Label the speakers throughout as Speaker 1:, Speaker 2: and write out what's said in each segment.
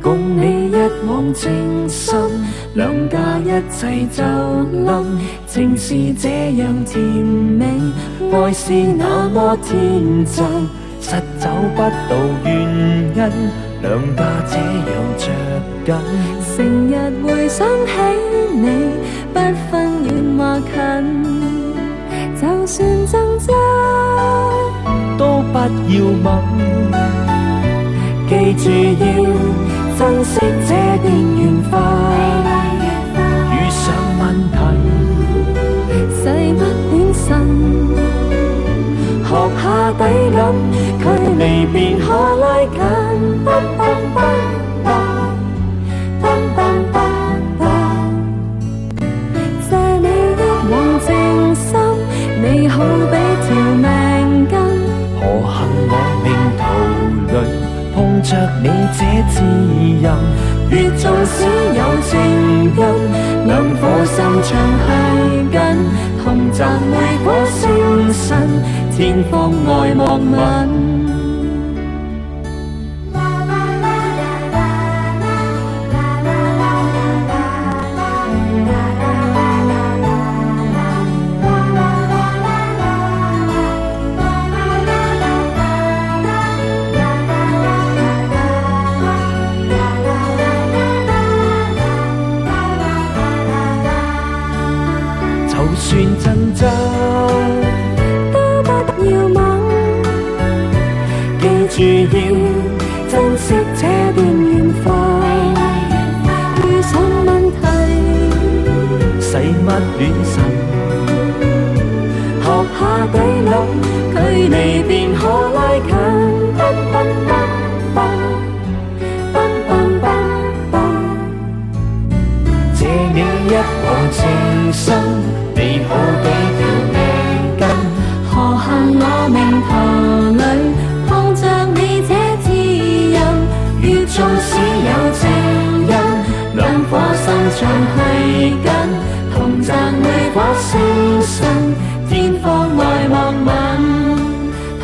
Speaker 1: 共你一往情深，兩家一齊就冧，情是這樣甜美，愛是那麼天真，實找不到原因，兩家這樣着緊，
Speaker 2: 成日回想起你，不分遠或近，就算爭執
Speaker 1: 都不要問，記住要珍惜這段緣分，遇上問題
Speaker 2: 使不戀神，
Speaker 1: 學下抵諗，距離便可拉近。
Speaker 2: 借你一往情深，你好比條命根，
Speaker 1: 何幸我命途裏碰着你這知音，越縱使有情根，兩顆心長繫緊，同賺每顆星辰，天荒愛莫問。就算爭執
Speaker 2: 都不要問，
Speaker 1: 記住要珍惜這段緣分，
Speaker 2: 遇上問題
Speaker 1: 使乜戀神，學下抵諗，距離便可拉近。借你一往情深，你好比條命根，
Speaker 2: 何幸我命途裏碰着你這知音，
Speaker 1: 越縱使有情因，兩顆心長繫緊，同賺每顆星辰，天荒愛莫問，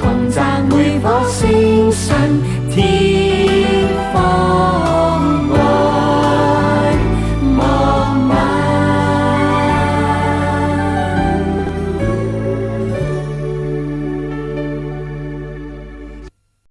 Speaker 1: 同賺每顆星辰，天